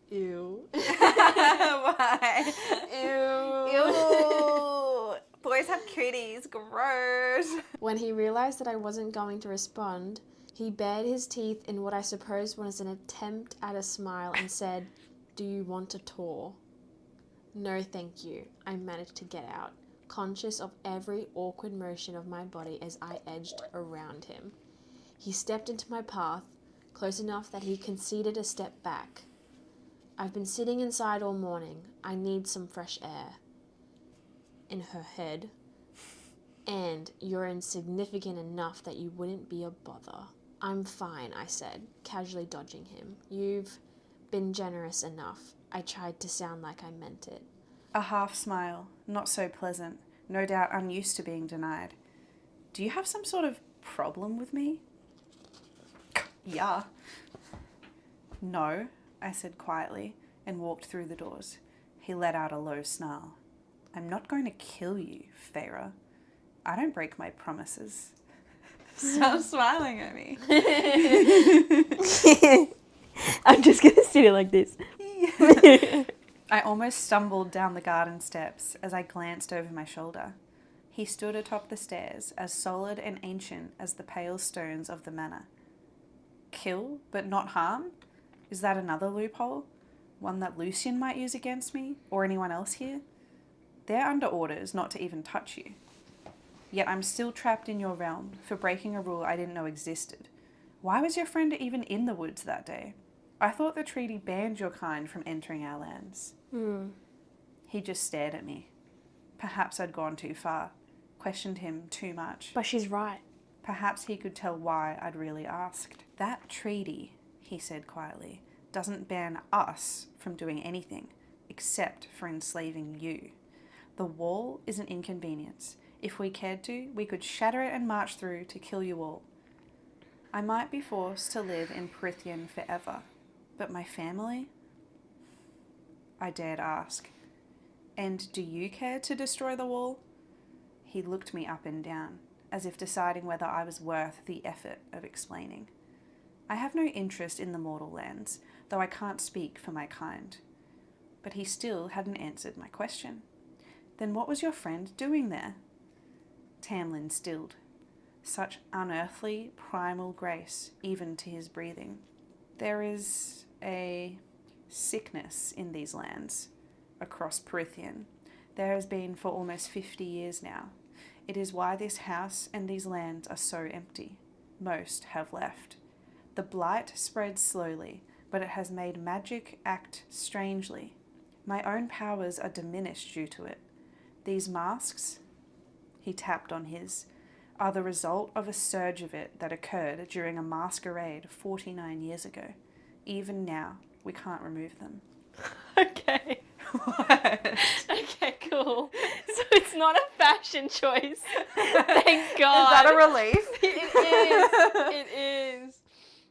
Ew. Why? Ew. Ew. Boys have cuties. Gross. When he realized that I wasn't going to respond, he bared his teeth in what I suppose was an attempt at a smile and said, "Do you want a tour?" "No, thank you," I managed to get out, conscious of every awkward motion of my body as I edged around him. He stepped into my path, close enough that he conceded a step back. "I've been sitting inside all morning. I need some fresh air." In her head. "And you're insignificant enough that you wouldn't be a bother." "I'm fine," I said, casually dodging him. "You've been generous enough. I tried to sound like I meant it. A half smile, not so pleasant, no doubt unused to being denied. Do you have some sort of problem with me? Yeah. No, I said quietly and walked through the doors. He let out a low snarl. I'm not going to kill you, Feyre. I don't break my promises. Stop smiling at me. I'm just going to sit here like this. I almost stumbled down the garden steps as I glanced over my shoulder. He stood atop the stairs, as solid and ancient as the pale stones of the manor. Kill, but not harm? Is that another loophole? One that Lucien might use against me, or anyone else here? They're under orders not to even touch you. Yet I'm still trapped in your realm for breaking a rule I didn't know existed. Why was your friend even in the woods that day? I thought the treaty banned your kind from entering our lands. He just stared at me. Perhaps I'd gone too far, questioned him too much. But she's right. Perhaps he could tell why I'd really asked. That treaty, he said quietly, doesn't ban us from doing anything, except for enslaving you. The wall is an inconvenience. If we cared to, we could shatter it and march through to kill you all. I might be forced to live in Prythian forever, but my family? I dared ask. And do you care to destroy the wall? He looked me up and down, as if deciding whether I was worth the effort of explaining. I have no interest in the mortal lands, though I can't speak for my kind. But he still hadn't answered my question. Then what was your friend doing there? Tamlin stilled. Such unearthly, primal grace, even to his breathing. There is a sickness in these lands, across Prythian. There has been for almost 50 years now. It is why this house and these lands are so empty. Most have left. The blight spreads slowly, but it has made magic act strangely. My own powers are diminished due to it. These masks, he tapped on his, are the result of a surge of it that occurred during a masquerade 49 years ago. Even now, we can't remove them. Okay. What? Okay, cool. So it's not a fashion choice. Thank God. Is that a relief? It is. It is.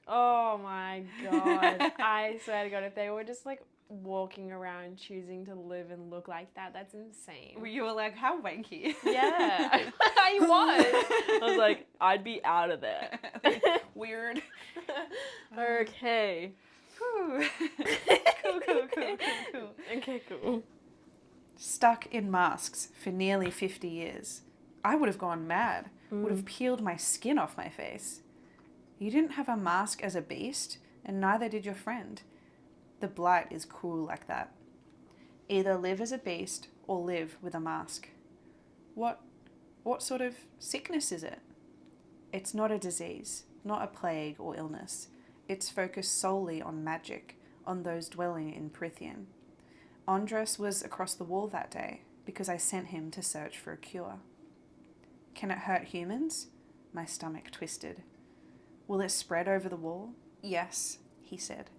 Oh my God. I swear to God, if they were just like walking around choosing to live and look like that, that's insane. You were like, how wanky. Yeah. I was. I was like, I'd be out of there. Weird. Okay. Cool. Cool. Okay, cool. Stuck in masks for nearly 50 years. I would have gone mad. Would have peeled my skin off my face. You didn't have a mask as a beast, and neither did your friend. The blight is cruel like that. Either live as a beast or live with a mask. What sort of sickness is it? It's not a disease, not a plague or illness. It's focused solely on magic, on those dwelling in Prythian. Andros was across the wall that day because I sent him to search for a cure. Can it hurt humans? My stomach twisted. Will it spread over the wall? Yes, he said.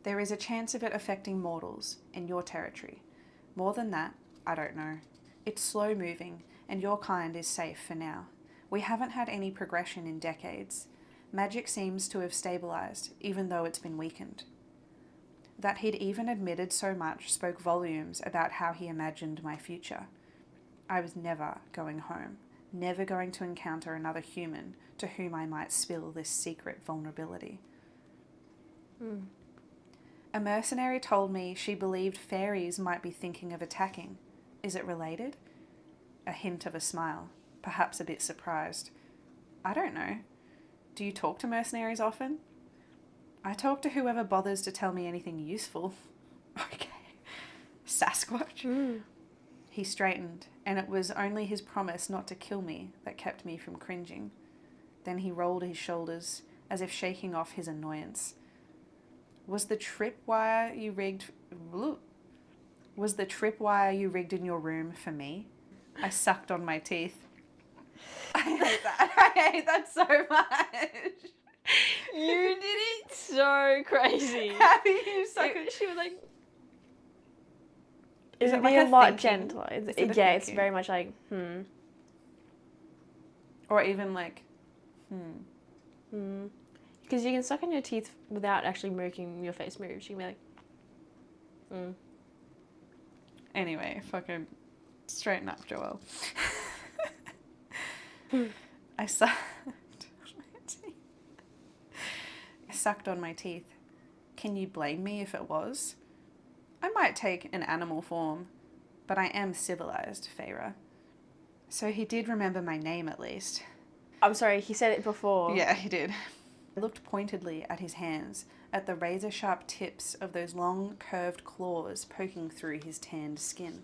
There is a chance of it affecting mortals in your territory. More than that, I don't know. It's slow moving, and your kind is safe for now. We haven't had any progression in decades. Magic seems to have stabilized, even though it's been weakened. That he'd even admitted so much spoke volumes about how he imagined my future. I was never going home, never going to encounter another human to whom I might spill this secret vulnerability. A mercenary told me she believed fairies might be thinking of attacking. Is it related? A hint of a smile, perhaps a bit surprised. I don't know. Do you talk to mercenaries often? I talk to whoever bothers to tell me anything useful. Okay. Sasquatch? He straightened, and it was only his promise not to kill me that kept me from cringing. Then he rolled his shoulders, as if shaking off his annoyance. Was the tripwire you rigged in your room for me? I sucked on my teeth. I hate that. I hate that so much. You did it so crazy. How do you suck it? She was like, Is It'd it be like a lot thinking? gentler. Is it a Yeah, it's thinking? very much like, Or even like, Because you can suck on your teeth without actually making your face move. You can be like, Anyway, fucking straighten up, Joelle. I sucked on my teeth. Can you blame me if it was? I might take an animal form, but I am civilized, Feyre. So he did remember my name at least. I'm sorry, he said it before. Yeah, he did. I looked pointedly at his hands, at the razor-sharp tips of those long, curved claws poking through his tanned skin.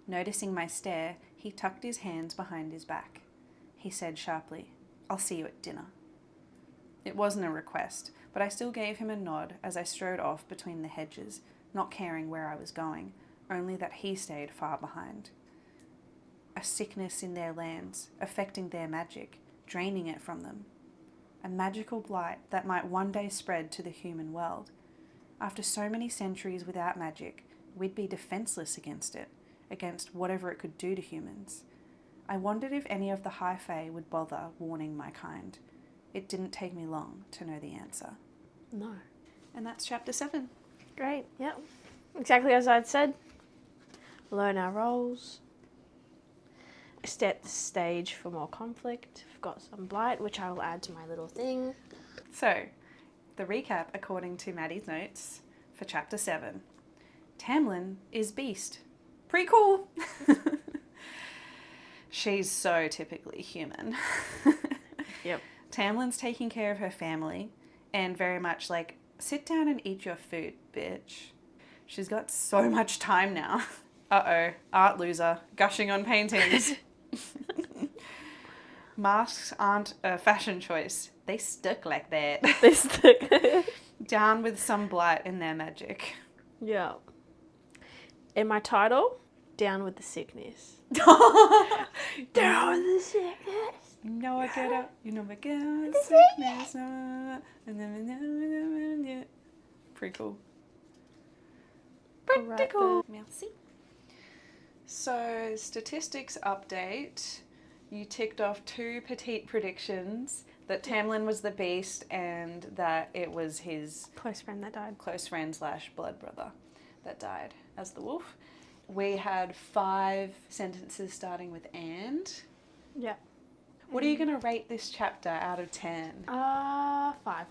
Noticing my stare, he tucked his hands behind his back. He said sharply, I'll see you at dinner. It wasn't a request, but I still gave him a nod as I strode off between the hedges, not caring where I was going, only that he stayed far behind. A sickness in their lands, affecting their magic, draining it from them. A magical blight that might one day spread to the human world. After so many centuries without magic, we'd be defenseless against it, against whatever it could do to humans. I wondered if any of the High Fae would bother warning my kind. It didn't take me long to know the answer. No. And that's chapter 7. Great, yep. Exactly as I'd said. Learn our roles. Set the stage for more conflict. We've got some blight, which I will add to my little thing. So, the recap according to Maddie's notes for chapter 7. Tamlin is beast. Pretty cool. She's so typically human. Yep. Tamlin's taking care of her family and very much like, sit down and eat your food, bitch. She's got so much time now. Uh-oh, art loser, gushing on paintings. Masks aren't a fashion choice. They stuck like that. They stick. Down with some blight in their magic. Yeah. In my title, down with the sickness. Down with the sickness. You know I get up, you know I get up, sickness. Pretty cool. Pretty cool. Merci. So, statistics update. You ticked off 2 petite predictions, that Tamlin was the beast and that it was his Close friend that died. close friend / blood brother that died as the wolf. We had 5 sentences starting with and. Yeah. What are you going to rate this chapter out of 10? 5.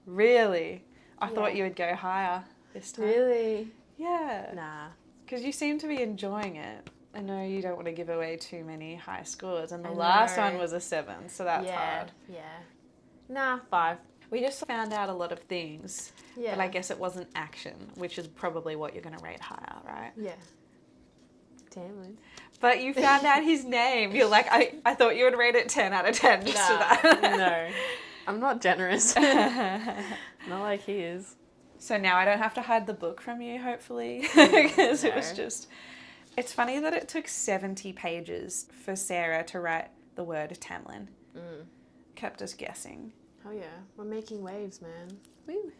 Really? I Yeah. thought you would go higher this time. Really? Yeah. Nah. Because you seem to be enjoying it. I know you don't want to give away too many high scores, and the I last know. one was a 7, so that's hard. Yeah. Nah, 5. We just found out a lot of things, Yeah. but I guess it wasn't action, which is probably what you're going to rate higher, right? Yeah. Tamlin. But you found out his name. You're like, I thought you would rate it 10 out of 10 just for that. No. I'm not generous. Not like he is. So now I don't have to hide the book from you, hopefully, because it was No. just... It's funny that it took 70 pages for Sarah to write the word Tamlin. Kept us guessing. Oh yeah. We're making waves, man. Woo.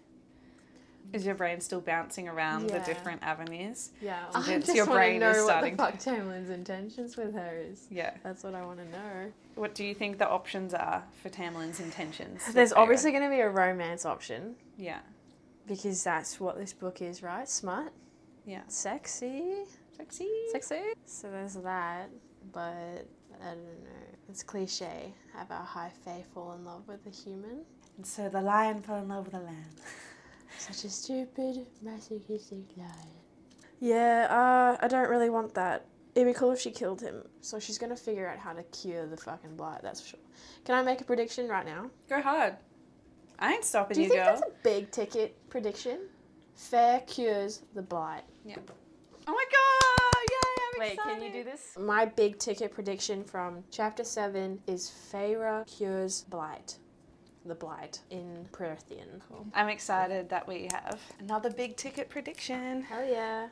Is your brain still bouncing around the Yeah. different avenues? Yeah. So I it's just your want to brain know is what starting the fuck Tamlin's intentions with her is. Yeah. That's what I want to know. What do you think the options are for Tamlin's intentions? There's with Feyre? obviously going to be a romance option. Yeah. Because that's what this book is, right? Smut. Yeah. Sexy. Sexy. So there's that, but I don't know. It's cliche. Have our high fae fall in love with a human. And so the lion fell in love with the lamb. Such a stupid, masochistic lion. Yeah, I don't really want that. It'd be cool if she killed him. So she's gonna figure out how to cure the fucking blight, that's for sure. Can I make a prediction right now? Go hard. I ain't stopping Do you you, think girl. that's a big ticket prediction? Fair cures the blight. Yeah. Oh my god! Yay, I'm Wait, excited. can you do this? My big ticket prediction from chapter 7 is Feyre cures blight. The blight in Prythian. Cool. I'm excited that we have another big ticket prediction. Hell yeah.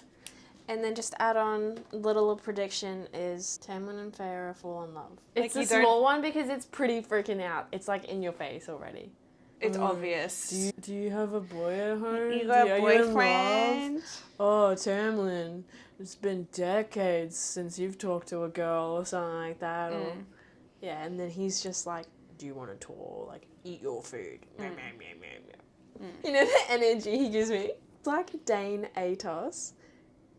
And then just add on little prediction is Tamlin and Feyre fall in love. Like It's you a don't- small one because it's pretty freaking out. It's like in your face already. It's obvious. Do you have a boy at home? You got a Are you in love? boyfriend? Oh, Tamlin, it's been decades since you've talked to a girl or something like that. Or yeah, and then he's just like, do you want a tour? Like, eat your food. You know the energy he gives me? It's like Dane Atos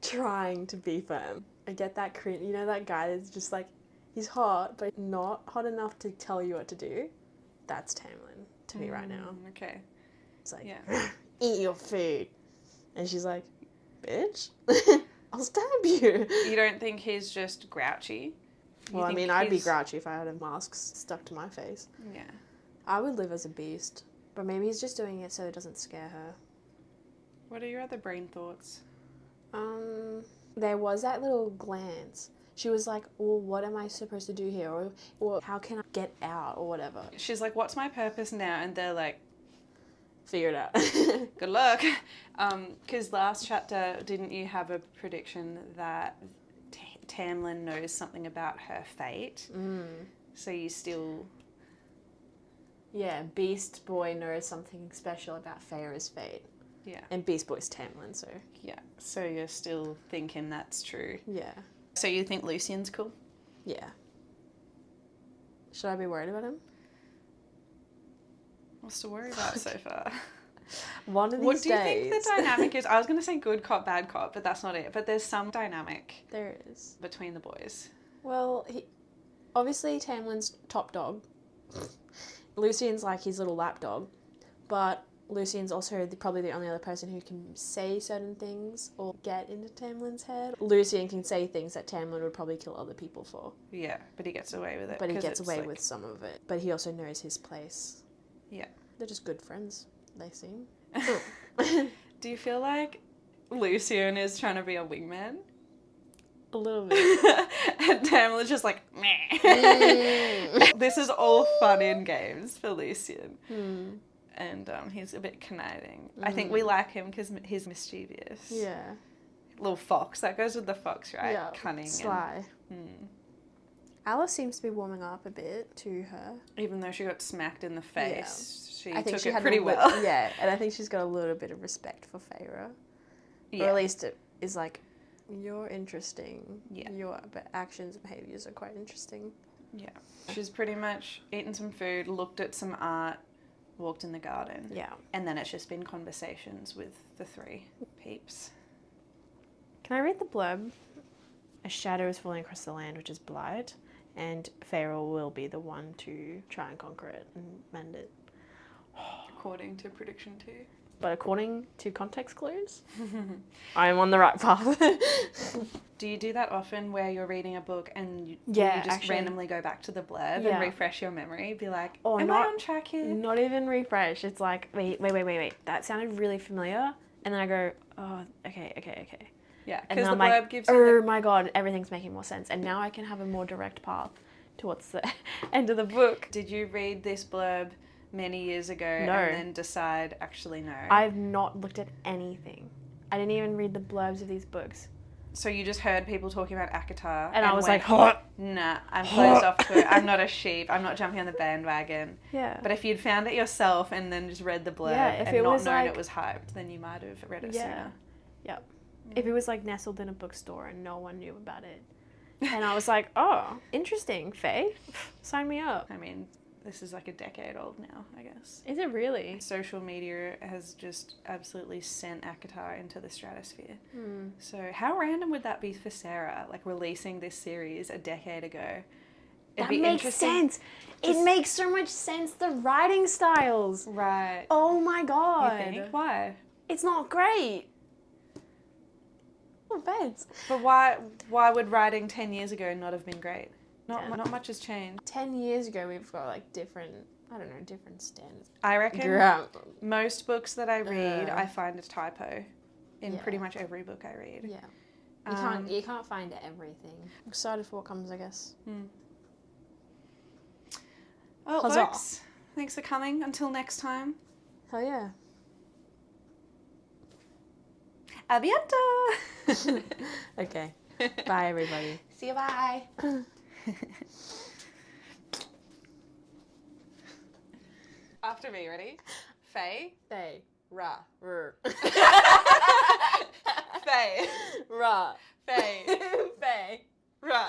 trying to be firm. I get that cringe. You know that guy that's just like, he's hot, but not hot enough to tell you what to do? That's Tamlin to me right now. Okay. It's like, Yeah. eat your food. And she's like, bitch, I'll stab you. You don't think he's just grouchy? Well, I mean, I'd be grouchy if I had a mask stuck to my face. Yeah. I would live as a beast. But maybe he's just doing it so it doesn't scare her. What are your other brain thoughts? There was that little glance. She was like, well, what am I supposed to do here? Or how can I get out or whatever? She's like, what's my purpose now? And they're like, figure it out. good luck. Because last chapter, didn't you have a prediction that Tamlin knows something about her fate? So you still... Yeah, Beast Boy knows something special about Feyre's fate. Yeah. And Beast Boy's Tamlin, so... Yeah, so you're still thinking that's true. Yeah. So you think Lucian's cool? Yeah. Should I be worried about him? What's to worry about so far? One of these What do you days... think the dynamic is? I was going to say good cop, bad cop, but that's not it. But there's some dynamic There is. between the boys. Well, obviously Tamlin's top dog. Lucian's like his little lapdog. But Lucian's also probably the only other person who can say certain things or get into Tamlin's head. Lucian can say things that Tamlin would probably kill other people for. Yeah, but he gets away with it. But he gets away with some of it. But he also knows his place. Yeah. They're just good friends, they seem. Do you feel like Lucian is trying to be a wingman? A little bit. And Tamlin's just like, meh. This is all fun in games for Lucian. And he's a bit conniving. I think we like him because he's mischievous. Yeah. Little fox. That goes with the fox, right? Yeah. Cunning. Sly. Alice seems to be warming up a bit to her. Even though she got smacked in the face, she I think took she it had pretty well. Yeah, and I think she's got a little bit of respect for Feyre. Yeah. Or at least it is like, you're interesting. Yeah. Your actions and behaviours are quite interesting. Yeah. She's pretty much eaten some food, looked at some art, walked in the garden. Yeah. And then it's just been conversations with the three peeps. Can I read the blurb? A shadow is falling across the land, which is blight, and Feyre will be the one to try and conquer it and mend it. According to prediction 2. But according to context clues, I am on the right path. Do you do that often where you're reading a book and you just actually, randomly go back to the blurb Yeah. and refresh your memory? Be like, Or am not- I on track here? Not even refresh. It's like, wait. That sounded really familiar. And then I go, oh, okay. Yeah, And because then the I'm blurb like, gives you oh my god, everything's making more sense. And now I can have a more direct path towards the end of the book. Did you read this blurb many years ago No. and then decide, actually, no? I've not looked at anything. I didn't even read the blurbs of these books. So you just heard people talking about ACOTAR And I was went, like, hot. nah, I'm closed off to it. I'm not a sheep. I'm not jumping on the bandwagon. Yeah. But if you'd found it yourself and then just read the blurb if and it not was known like- it was hyped, then you might have read it sooner. Yep. If it was like nestled in a bookstore and no one knew about it. And I was like, oh, interesting, Faye. Sign me up. I mean, this is like a decade old now, I guess. Is it really? Social media has just absolutely sent ACOTAR into the stratosphere. So how random would that be for Sarah, like releasing this series a decade ago? That makes sense. It makes so much sense. The writing styles. Right. Oh my god. You think? Why? It's not great. No offense. But why would writing 10 years ago not have been great? Yeah. Not much has changed. 10 years ago, we've got like different standards. I reckon Girl. most books that I read, I find a typo in Yeah. pretty much every book I read. Yeah. You can't find everything. I'm excited for what comes, I guess. Well, Huzzah. folks, thanks for coming. Until next time. Hell yeah. Aviento! Okay. Bye, everybody. See you, bye. After me. Ready? Faye. Faye. Ra. R. Faye. Ra. Faye. Faye. Ra.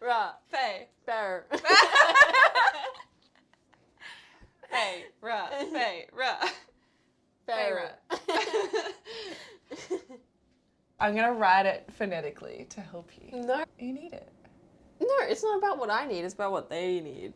Ra. Faye. Bear. Faye. Ra. Faye. Ra. Bear. I'm gonna write it phonetically to help you. No. You need it. No, it's not about what I need, it's about what they need.